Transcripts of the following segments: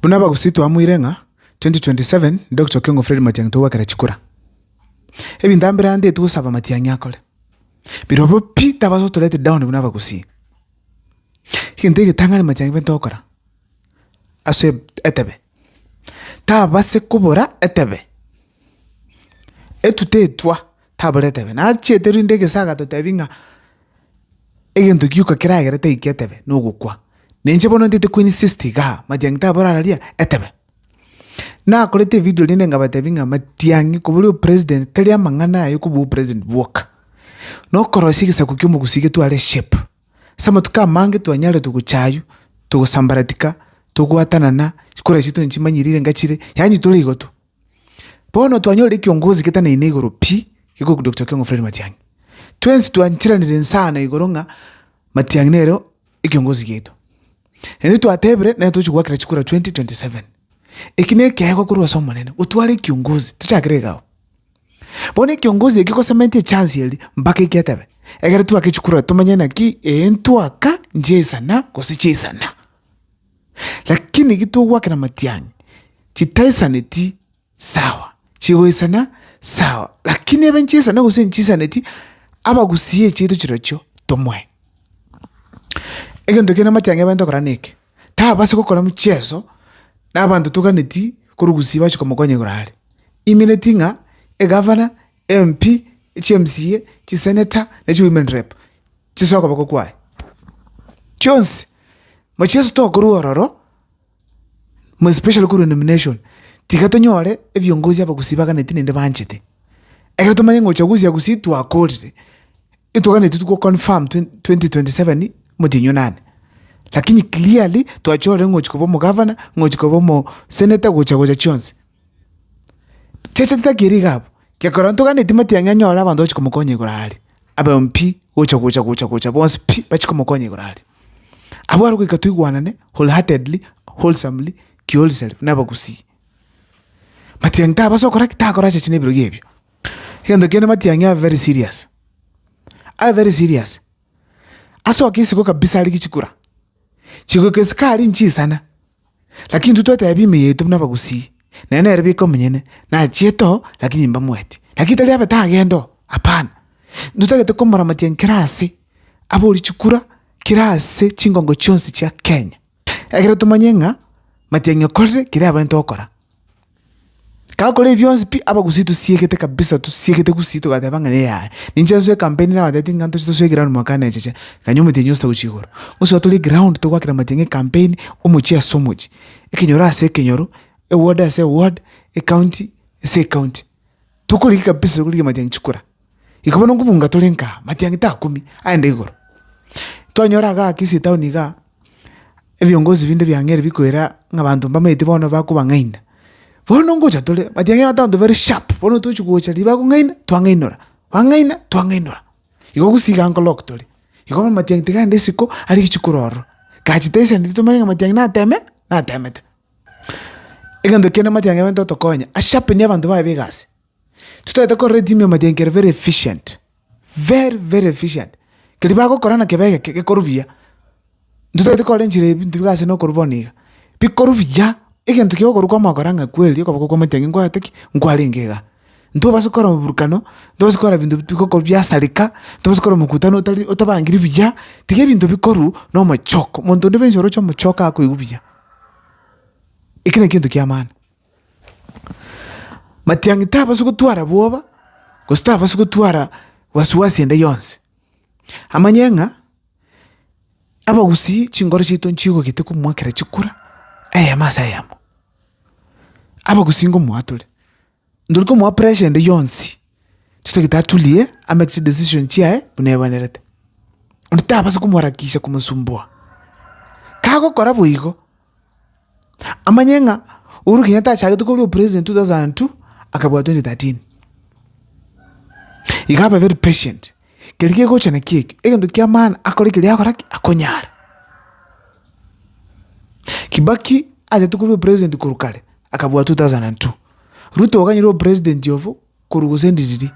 Bunaba gusitu amwirenga 2027 Dr. Kengo Fred Matiang'i tuwakira chikura. Ebintu ambira ndi tukusaba Matiang'i akole. Birobo pita baso tulete down bunaba gusi. Hinde gitangani Matiang'i bentokora. Aswe etebe. Ta base kubora etebe. Etute twa tabole etebe. Na cheteru ndege saga totebinga. Egento kyuka kiragera te iketebe no gukwa. Nenje bono ndite Queen Sister ga Matiang'i tabora aralia etebe. Na kolete video linde nga batebinga Matiang'i kubuli president telia mangana ayo kubu president walk. No korosigisa kukyumu kusige tu ale shape. Sama tuka mange tu anyale tukuchayu, tukusambaratika, tukuatanana, kura chitu nchimanyirire ngachire, yani tule igotu. Pono tu anyole kiongozi kita na inegoro pi, yiko Dr. Kengo Fred Matiang'i. Twensi tu anchira nirensana igoronga Matiang'i nero ikiongozi geto. Eni tu atebre na tu chukua chikura 2027. Ikine kaya kwa kuruwa somo nene, utuwale kiongozi, tuchakirega. Pone kiongozi ekiko sementi chance yeli, mbaka iketebe. Egere tu akichukura, tumanyena ki, entu waka, njesa na, kosichesa na. Lakini kitu wake na Matiang'i, chitaisa neti, sawa. Chiwesa na, sawa. Lakini ebe nchesa na kuse nchesa neti, aba kusiye chitu chirocho, tomwe. Ege ndokena Matiang'i ebe ndokora neke. Taa basi kukora mchezo, na abantu tuka neti kurugusiba chiko mkonye kurali. Imineti nga governor, MP, HMCA, senator, na women rep. Chisoka bako kwae. Chonsi. Machezo to kuru ororo. Mo special kuru nomination. Tikato nyore viongozi hapa kusiba neti nende banchete. Ekero tumanyengo uchaguzi ya kusitu akodi. Itoka neti tuko confirm 2027 mutinyo nane. Lakini clearly tuachore ngochikobo mo governor, ngochikobo mo senator gocha chonsi. Cheche tutakiri gapo. Kia koranto gane Matiang'i anyola abandu bachiko mukonye kurali. Aba MP gocha bonse pi bachiko mukonye kurali. Abo ari kwika tuigwanane wholeheartedly, wholesomely, kiolself naba kusi. Matiang'i tabaso kora kitakora chine biro gebyo. Hendo kene Matiang'i are very serious. Are very serious. Aso akisi ko kabisa ali kichikura. Chiko kesikali nchi sana. Lakini tutote yabime yetu naba kusi. Nene erbiko mnyene na cheto lakini mba mweti. Lakini tali hapa tagendo hapana. Ndutagete komora Matiang'i kirase abo lichukura kirase chingongo chonsi cha Kenya. Egere tumanyenga Matiang'i kore kire abantu okora. Ka kole byonsi pi aba gusitu siekete kabisa tu siekete gusitu gatebanga ne ya. Ninjazo campaign na wadati nganto chito swe ground mwakane cheche. Kanyomo tenyosta uchigoro. Uso atoli ground to kwakira Matiang'i campaign umuchia somuji. Ekinyora se kenyoro. A ward as a ward, a county, a say county. Tukuli kabisa tukuli Matiang'i chukura. Ikabona ngubunga tolenka Matiang'i takumi aende igoro. Twanyora ga kisi town ga ebiongozi binde byangere bikwera ngabantu mbamete bono bakubangaina. Bono ngoja tole Matiang'i atanto very sharp. Bono tuchugocha liba kungaina twangainora. Wangainora. Iko kusiga ankolok tole. Iko Matiang'i tikande siko ali kichukuroro. Kachitesa nditumanya Matiang'i na temete. Egando kena Matiang'i wento tokonya ashape ni abantu bae begasi tutete ko redeem Matiang'i very efficient, very efficient kiliba ko korana kebege ke korubia tutete ko lenjire bintu bigase no koruboniga bikorubia egento kyo koruko makoranga kweli ko bako Matiang'i ngo ateki ngwalengega ndo basokora muburukano ndo basokora bintu biko bya salika ndo basokora mukutano otabangiri bijya tige bintu bikoru no machoko muntu ndo benjoro cyo machoka akuyubia. Ikine kintu kia maana. Matiang'i tabaso kutwara boba, kositabaso kutwara wasiwasi ende yonse. Amanyenga aba gusi chingoro chito nchigo kite kumwakira chikura. Masa yamo. Aba gusi ngo mwatule. Nduriko mwa pressure ende yonse. Tutakita atulie make decision chia bunebanerete. Onditabaso kumwarakisha kumusumbua. Kago kora buigo. Amanyenga Uhuru Kenyatta achage tukuli president 2002 akabwa 2013. Ikaba very patient. Kelike gocha na kick. Egendo kia man akore kili akora akonyara. Kibaki ate tukuli president kurukale akabwa 2002. Ruto wakanyiro president yovo kurugusendi.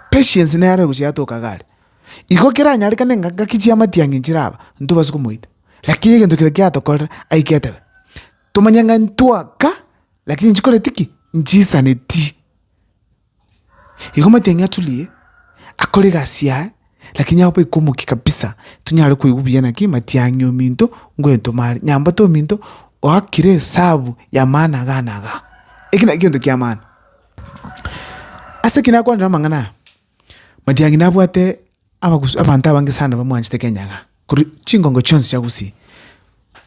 Patience na yare guchi atoka gale. Iko kira nyalika nenga kichi ya Matiang'i njiraba ntuba sukumuita. Lakini egendo kia atokora aiketebe. tumanyanga ntwaka lakini nchikole tiki nchisaneti iko matiangi atulie akole gasia lakini hapo ikomuki kabisa tunyale kuigubiyana ki matiangi ominto ngwento mali nyamba to minto wakire sabu ya maana ganaga ikina kintu kya maana ase kinakwa ndamangana matiangi nabwate abantu abange sana bamwanjite Kenya kuri chingongo chonse chagusi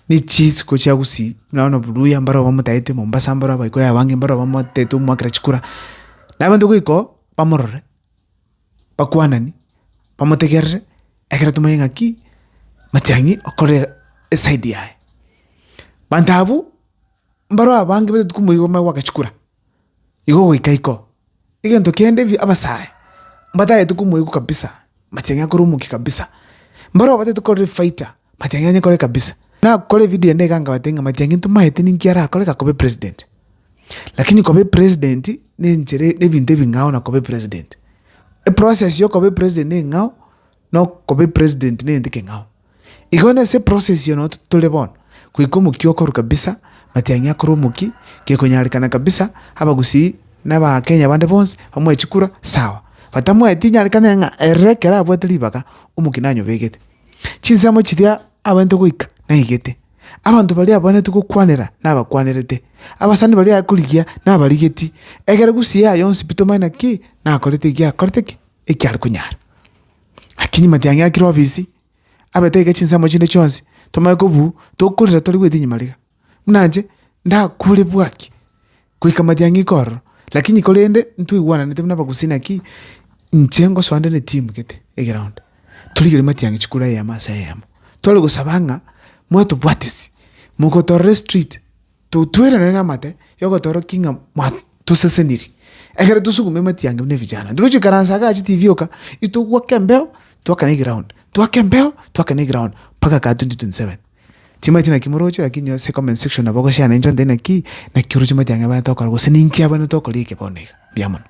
ni cheese ko chagusi naona buluya mbaro bamutaite Mombasa mbaro bayiko ya bange mbaro bamutete umwakira chikura nabantu kuiko bamorore bakwanani bamutegerere ekera tumayenga ki matiangi okore side yae bantabu mbaro abange betu kumuyigo wakachikura igo wikaiko igento kende vi abasaye mbata yetu kumuyigo kabisa matiangi akoromuki kabisa mbaro bate tukore fighter matiangi kore kabisa na kole video ndega nga batenga matiangi ntuma ninkiara kole kakobe president lakini kobe president ni njere ne binde bingao na kobe president process yo kobe president ne ngao no kobe president ne ndike ngao igone se process yo no tulebon kuikomu kyoko kabisa matiangi akoromuki kekonyarikana kabisa abagusi naba Kenya bande bonse bamwe chikura sawa batamu etinyarikana nga erekera abweteli baka umukinanyo begete chinsamo chitia abantu kuika na igete abantu bali abane tukukwanira nabakwanirete abasani bali akuligia nabaligeti egere gusiya yonsi pitomana ki na kolete gya kolete ekyali kunyara akini matiangi akiro bisi abetege chinsamo chinde chonsi tomayeko bu tokulira toli wedi nyimaliga mnanje nda kule bwaki kuika matiangi koro lakini kolende ntu iwana nitemna bagusina ki nchengo swande ne team kete eground tuligire matiangi chikura ya masa yamo tole gusabanga mwetu bwatisi muko torre street tu twera na mate yoko toro kinga ma tuseseniri egere tusukume matiangi ne vijana nduluchi karansa ga TV oka itu kwa kembeo toka ne ground toka ne ground paka ka 2027 timati na kimorocho lakini yo comment section na bogo shana njo ndena ki na kiruchi matiangi ba toka go seninki abana toka like boneka biamon